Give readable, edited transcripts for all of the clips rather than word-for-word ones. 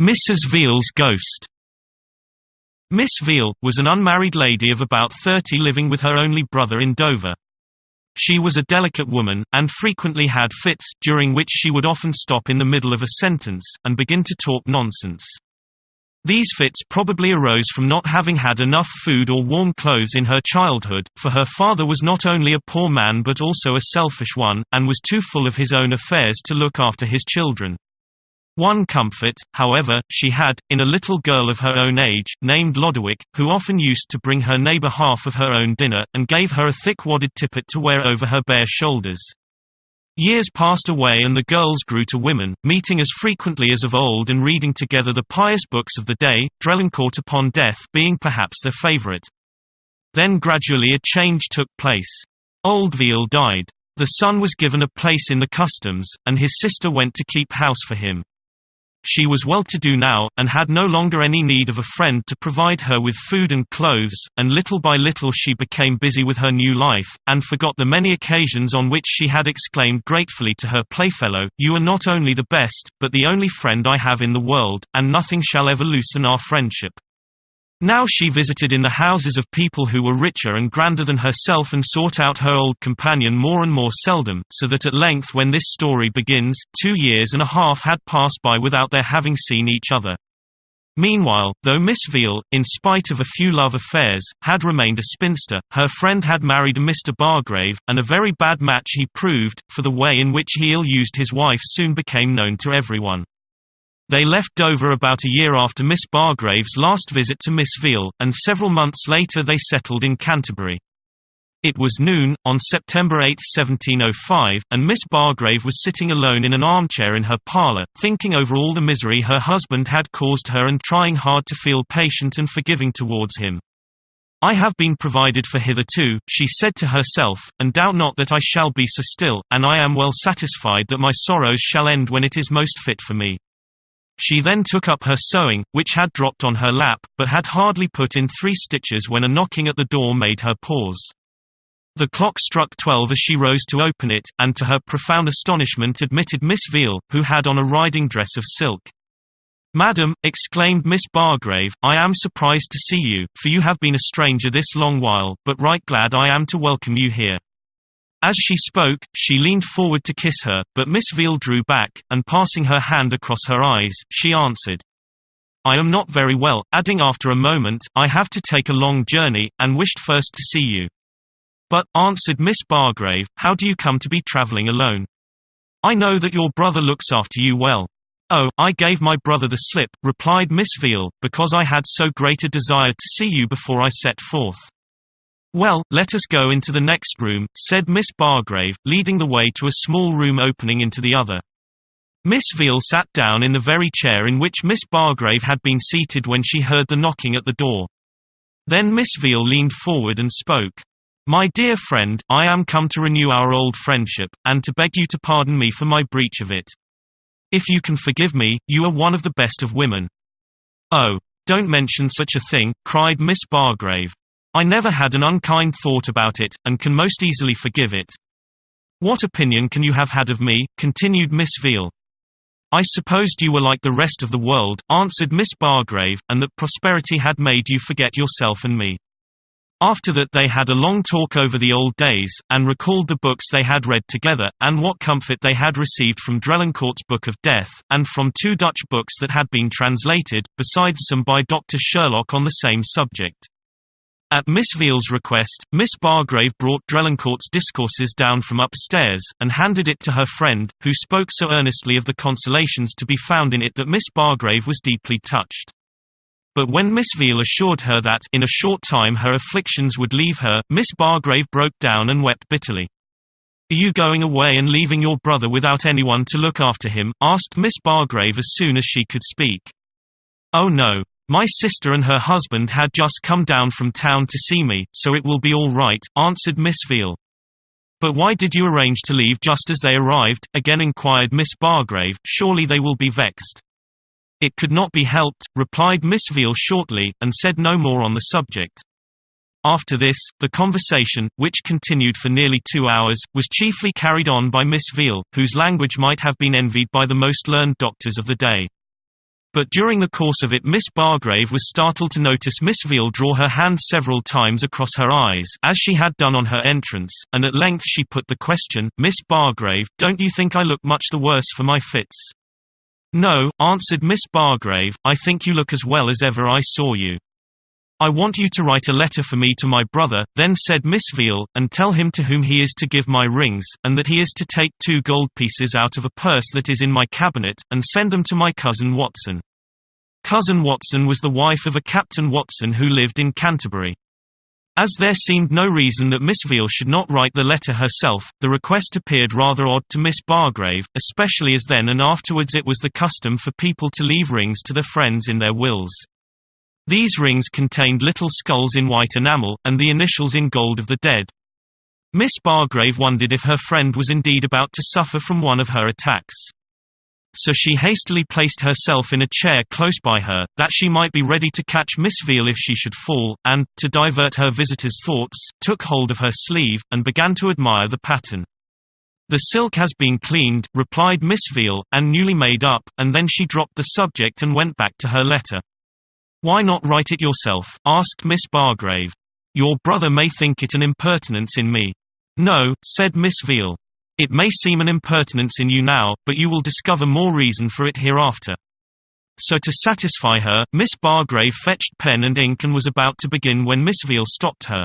Mrs. Veal's ghost. Miss Veal was an unmarried lady of about 30 living with her only brother in Dover. She was a delicate woman, and frequently had fits, during which she would often stop in the middle of a sentence, and begin to talk nonsense. These fits probably arose from not having had enough food or warm clothes in her childhood, for her father was not only a poor man but also a selfish one, and was too full of his own affairs to look after his children. One comfort, however, she had, in a little girl of her own age, named Lodowick, who often used to bring her neighbour half of her own dinner, and gave her a thick wadded tippet to wear over her bare shoulders. Years passed away and the girls grew to women, meeting as frequently as of old and reading together the pious books of the day, Drelincourt upon Death being perhaps their favourite. Then gradually a change took place. Old Veal died. The son was given a place in the customs, and his sister went to keep house for him. She was well-to-do now, and had no longer any need of a friend to provide her with food and clothes, and little by little she became busy with her new life, and forgot the many occasions on which she had exclaimed gratefully to her playfellow, "You are not only the best, but the only friend I have in the world, and nothing shall ever loosen our friendship." Now she visited in the houses of people who were richer and grander than herself and sought out her old companion more and more seldom, so that at length when this story begins, 2 years and a half had passed by without their having seen each other. Meanwhile, though Miss Veal, in spite of a few love affairs, had remained a spinster, her friend had married a Mr. Bargrave, and a very bad match he proved, for the way in which he ill-used his wife soon became known to everyone. They left Dover about a year after Miss Bargrave's last visit to Miss Veal, and several months later they settled in Canterbury. It was noon, on September 8, 1705, and Miss Bargrave was sitting alone in an armchair in her parlour, thinking over all the misery her husband had caused her and trying hard to feel patient and forgiving towards him. "I have been provided for hitherto," she said to herself, "and doubt not that I shall be so still, and I am well satisfied that my sorrows shall end when it is most fit for me." She then took up her sewing, which had dropped on her lap, but had hardly put in 3 stitches when a knocking at the door made her pause. The clock struck 12 as she rose to open it, and to her profound astonishment admitted Miss Veal, who had on a riding dress of silk. "Madam," exclaimed Miss Bargrave, "I am surprised to see you, for you have been a stranger this long while, but right glad I am to welcome you here." As she spoke, she leaned forward to kiss her, but Miss Veal drew back, and passing her hand across her eyes, she answered, "I am not very well," adding after a moment, "I have to take a long journey, and wished first to see you." "But," answered Miss Bargrave, "how do you come to be travelling alone? I know that your brother looks after you well." "Oh, I gave my brother the slip," replied Miss Veal, "because I had so great a desire to see you before I set forth." "Well, let us go into the next room," said Miss Bargrave, leading the way to a small room opening into the other. Miss Veal sat down in the very chair in which Miss Bargrave had been seated when she heard the knocking at the door. Then Miss Veal leaned forward and spoke. "My dear friend, I am come to renew our old friendship, and to beg you to pardon me for my breach of it. If you can forgive me, you are one of the best of women." "Oh, don't mention such a thing," cried Miss Bargrave. "I never had an unkind thought about it, and can most easily forgive it." "What opinion can you have had of me?" continued Miss Veal. "I supposed you were like the rest of the world," answered Miss Bargrave, "and that prosperity had made you forget yourself and me." After that they had a long talk over the old days, and recalled the books they had read together, and what comfort they had received from Drelincourt's Book of Death, and from 2 Dutch books that had been translated, besides some by Dr. Sherlock on the same subject. At Miss Veal's request, Miss Bargrave brought Drelincourt's Discourses down from upstairs, and handed it to her friend, who spoke so earnestly of the consolations to be found in it that Miss Bargrave was deeply touched. But when Miss Veal assured her that, in a short time her afflictions would leave her, Miss Bargrave broke down and wept bitterly. "Are you going away and leaving your brother without anyone to look after him?" asked Miss Bargrave as soon as she could speak. "Oh no. My sister and her husband had just come down from town to see me, so it will be all right," answered Miss Veal. "But why did you arrange to leave just as they arrived?" again inquired Miss Bargrave. "Surely they will be vexed." "It could not be helped," replied Miss Veal shortly, and said no more on the subject. After this, the conversation, which continued for nearly 2 hours, was chiefly carried on by Miss Veal, whose language might have been envied by the most learned doctors of the day. But during the course of it Miss Bargrave was startled to notice Miss Veal draw her hand several times across her eyes, as she had done on her entrance, and at length she put the question, "Miss Bargrave, don't you think I look much the worse for my fits?" "No," answered Miss Bargrave, "I think you look as well as ever I saw you." "I want you to write a letter for me to my brother," then said Miss Veal, "and tell him to whom he is to give my rings, and that he is to take 2 gold pieces out of a purse that is in my cabinet, and send them to my cousin Watson." Cousin Watson was the wife of a Captain Watson who lived in Canterbury. As there seemed no reason that Miss Veal should not write the letter herself, the request appeared rather odd to Miss Bargrave, especially as then and afterwards it was the custom for people to leave rings to their friends in their wills. These rings contained little skulls in white enamel, and the initials in gold of the dead. Miss Bargrave wondered if her friend was indeed about to suffer from one of her attacks. So she hastily placed herself in a chair close by her, that she might be ready to catch Miss Veal if she should fall, and, to divert her visitor's thoughts, took hold of her sleeve, and began to admire the pattern. "The silk has been cleaned," replied Miss Veal, "and newly made up," and then she dropped the subject and went back to her letter. "Why not write it yourself?" asked Miss Bargrave. "Your brother may think it an impertinence in me." "No," said Miss Veal. "It may seem an impertinence in you now, but you will discover more reason for it hereafter." So to satisfy her, Miss Bargrave fetched pen and ink and was about to begin when Miss Veal stopped her.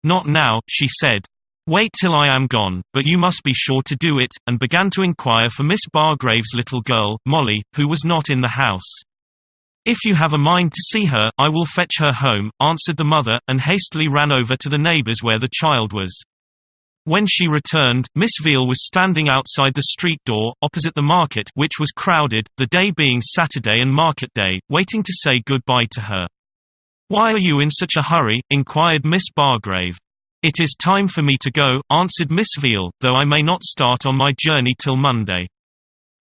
"Not now," she said. "Wait till I am gone, but you must be sure to do it," and began to inquire for Miss Bargrave's little girl, Molly, who was not in the house. "If you have a mind to see her, I will fetch her home," answered the mother, and hastily ran over to the neighbour's where the child was. When she returned, Miss Veal was standing outside the street door, opposite the market, which was crowded, the day being Saturday and market day, waiting to say good-bye to her. "Why are you in such a hurry?" inquired Miss Bargrave. "It is time for me to go," answered Miss Veal, "though I may not start on my journey till Monday.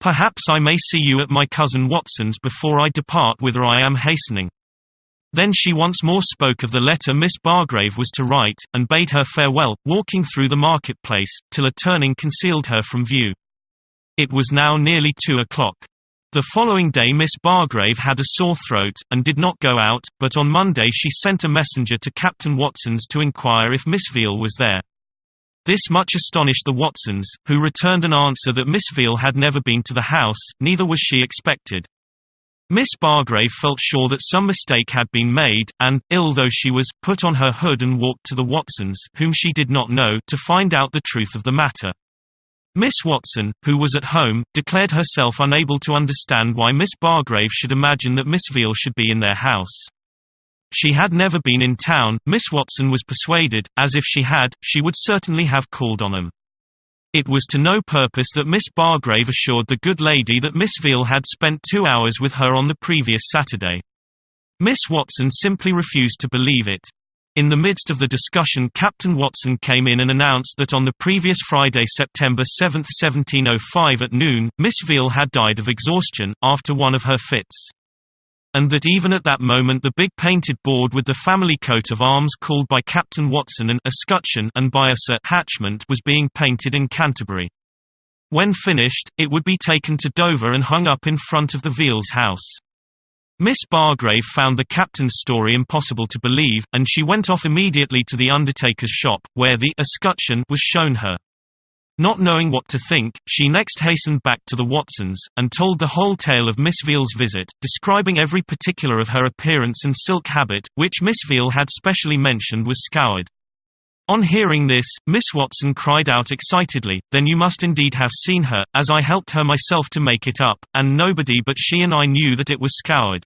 Perhaps I may see you at my cousin Watson's before I depart whither I am hastening." Then she once more spoke of the letter Miss Bargrave was to write, and bade her farewell, walking through the market-place, till a turning concealed her from view. It was now nearly 2 o'clock. The following day Miss Bargrave had a sore throat, and did not go out, but on Monday she sent a messenger to Captain Watson's to inquire if Miss Veal was there. This much astonished the Watsons, who returned an answer that Miss Veal had never been to the house, neither was she expected. Miss Bargrave felt sure that some mistake had been made, and, ill though she was, put on her hood and walked to the Watsons, whom she did not know, to find out the truth of the matter. Miss Watson, who was at home, declared herself unable to understand why Miss Bargrave should imagine that Miss Veal should be in their house. She had never been in town. Miss Watson was persuaded, as if she had, she would certainly have called on them. It was to no purpose that Miss Bargrave assured the good lady that Miss Veal had spent 2 hours with her on the previous Saturday. Miss Watson simply refused to believe it. In the midst of the discussion Captain Watson came in and announced that on the previous Friday, September 7, 1705 at noon, Miss Veal had died of exhaustion, after one of her fits. And that even at that moment the big painted board with the family coat of arms called by Captain Watson an escutcheon and by us a hatchment was being painted in Canterbury. When finished, it would be taken to Dover and hung up in front of the Veal's house. Miss Bargrave found the captain's story impossible to believe, and she went off immediately to the undertaker's shop, where the escutcheon was shown her. Not knowing what to think, she next hastened back to the Watsons, and told the whole tale of Miss Veal's visit, describing every particular of her appearance and silk habit, which Miss Veal had specially mentioned was scoured. On hearing this, Miss Watson cried out excitedly, "Then you must indeed have seen her, as I helped her myself to make it up, and nobody but she and I knew that it was scoured."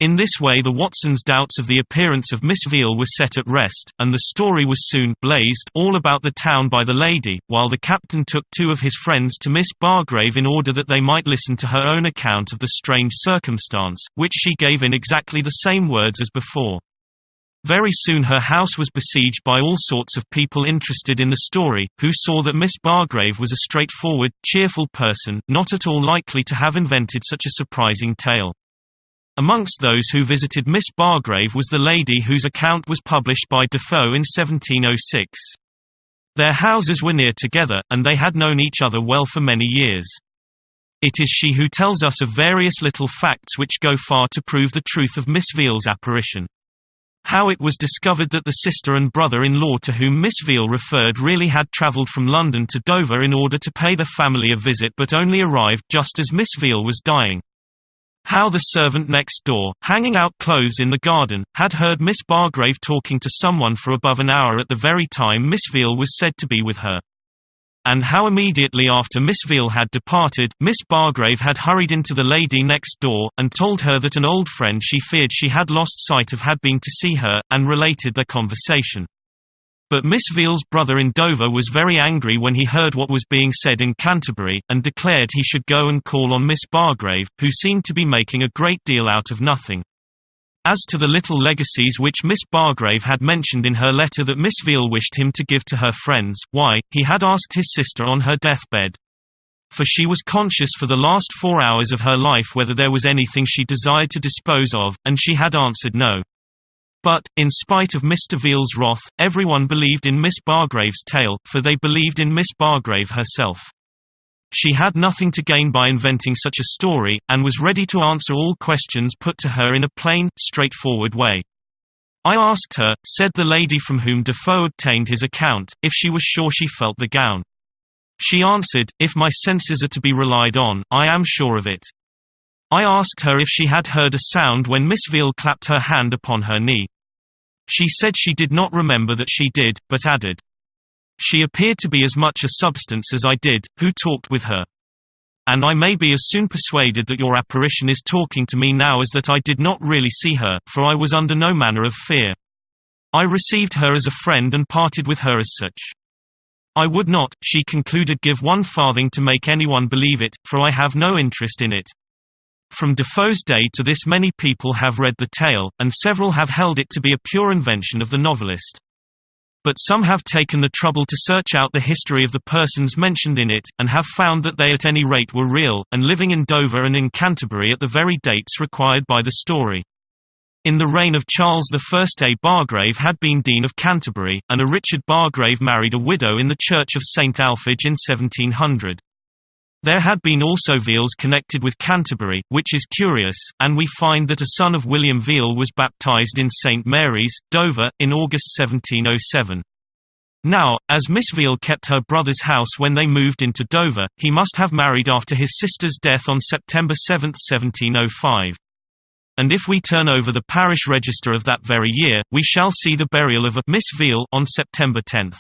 In this way the Watsons' doubts of the appearance of Miss Veal were set at rest, and the story was soon blazed all about the town by the lady, while the captain took 2 of his friends to Miss Bargrave in order that they might listen to her own account of the strange circumstance, which she gave in exactly the same words as before. Very soon her house was besieged by all sorts of people interested in the story, who saw that Miss Bargrave was a straightforward, cheerful person, not at all likely to have invented such a surprising tale. Amongst those who visited Miss Bargrave was the lady whose account was published by Defoe in 1706. Their houses were near together, and they had known each other well for many years. It is she who tells us of various little facts which go far to prove the truth of Miss Veal's apparition. How it was discovered that the sister and brother-in-law to whom Miss Veal referred really had travelled from London to Dover in order to pay the family a visit but only arrived just as Miss Veal was dying. How the servant next door, hanging out clothes in the garden, had heard Miss Bargrave talking to someone for above an hour at the very time Miss Veal was said to be with her. And how immediately after Miss Veal had departed, Miss Bargrave had hurried into the lady next door, and told her that an old friend she feared she had lost sight of had been to see her, and related their conversation. But Miss Veal's brother in Dover was very angry when he heard what was being said in Canterbury, and declared he should go and call on Miss Bargrave, who seemed to be making a great deal out of nothing. As to the little legacies which Miss Bargrave had mentioned in her letter that Miss Veal wished him to give to her friends, why, he had asked his sister on her deathbed. For she was conscious for the last 4 hours of her life whether there was anything she desired to dispose of, and she had answered no. But, in spite of Mr. Veal's wrath, everyone believed in Miss Bargrave's tale, for they believed in Miss Bargrave herself. She had nothing to gain by inventing such a story, and was ready to answer all questions put to her in a plain, straightforward way. I asked her, said the lady from whom Defoe obtained his account, if she was sure she felt the gown. She answered, if my senses are to be relied on, I am sure of it. I asked her if she had heard a sound when Miss Veal clapped her hand upon her knee. She said she did not remember that she did, but added, she appeared to be as much a substance as I did, who talked with her. And I may be as soon persuaded that your apparition is talking to me now as that I did not really see her, for I was under no manner of fear. I received her as a friend and parted with her as such. I would not, she concluded, give 1 farthing to make anyone believe it, for I have no interest in it. From Defoe's day to this many people have read the tale, and several have held it to be a pure invention of the novelist. But some have taken the trouble to search out the history of the persons mentioned in it, and have found that they at any rate were real, and living in Dover and in Canterbury at the very dates required by the story. In the reign of Charles I, a Bargrave had been Dean of Canterbury, and a Richard Bargrave married a widow in the church of St. Alphege in 1700. There had been also Veals connected with Canterbury, which is curious, and we find that a son of William Veal was baptized in St. Mary's, Dover, in August 1707. Now, as Miss Veal kept her brother's house when they moved into Dover, he must have married after his sister's death on September 7, 1705. And if we turn over the parish register of that very year, we shall see the burial of a Miss Veal on September 10.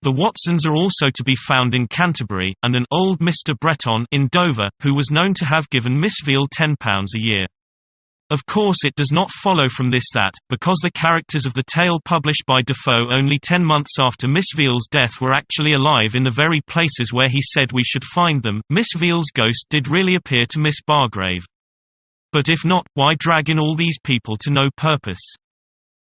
The Watsons are also to be found in Canterbury, and an old Mr. Breton in Dover, who was known to have given Miss Veal £10 a year. Of course it does not follow from this that, because the characters of the tale published by Defoe only 10 months after Miss Veal's death were actually alive in the very places where he said we should find them, Miss Veal's ghost did really appear to Miss Bargrave. But if not, why drag in all these people to no purpose?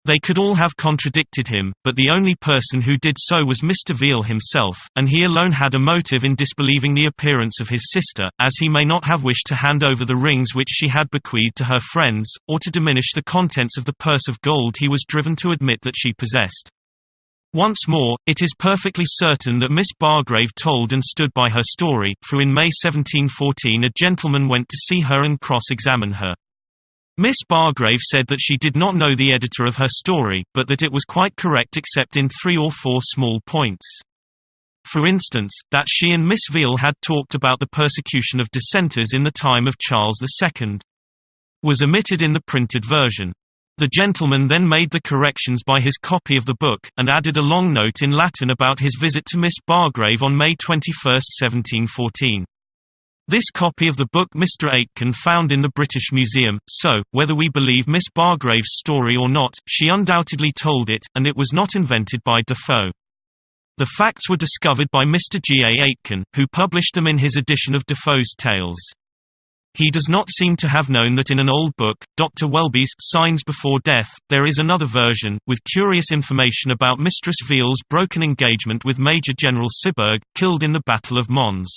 They could all have contradicted him, but the only person who did so was Mr. Veal himself, and he alone had a motive in disbelieving the appearance of his sister, as he may not have wished to hand over the rings which she had bequeathed to her friends, or to diminish the contents of the purse of gold he was driven to admit that she possessed. Once more, it is perfectly certain that Miss Bargrave told and stood by her story, for in May 1714 a gentleman went to see her and cross-examine her. Miss Bargrave said that she did not know the editor of her story, but that it was quite correct except in 3 or 4 small points. For instance, that she and Miss Veal had talked about the persecution of dissenters in the time of Charles II. Was omitted in the printed version. The gentleman then made the corrections by his copy of the book, and added a long note in Latin about his visit to Miss Bargrave on May 21, 1714. This copy of the book Mr. Aitken found in the British Museum, so, whether we believe Miss Bargrave's story or not, she undoubtedly told it, and it was not invented by Defoe. The facts were discovered by Mr. G. A. Aitken, who published them in his edition of Defoe's Tales. He does not seem to have known that in an old book, Dr. Welby's Signs Before Death, there is another version, with curious information about Mistress Veal's broken engagement with Major General Syberg, killed in the Battle of Mons.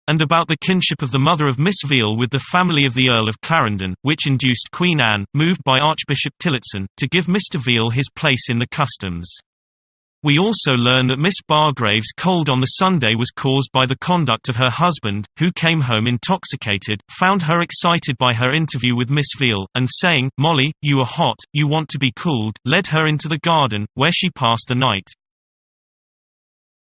And about the kinship of the mother of Miss Veal with the family of the Earl of Clarendon, which induced Queen Anne, moved by Archbishop Tillotson, to give Mr. Veal his place in the customs. We also learn that Miss Bargrave's cold on the Sunday was caused by the conduct of her husband, who came home intoxicated, found her excited by her interview with Miss Veal, and saying, "Molly, you are hot, you want to be cooled," led her into the garden, where she passed the night.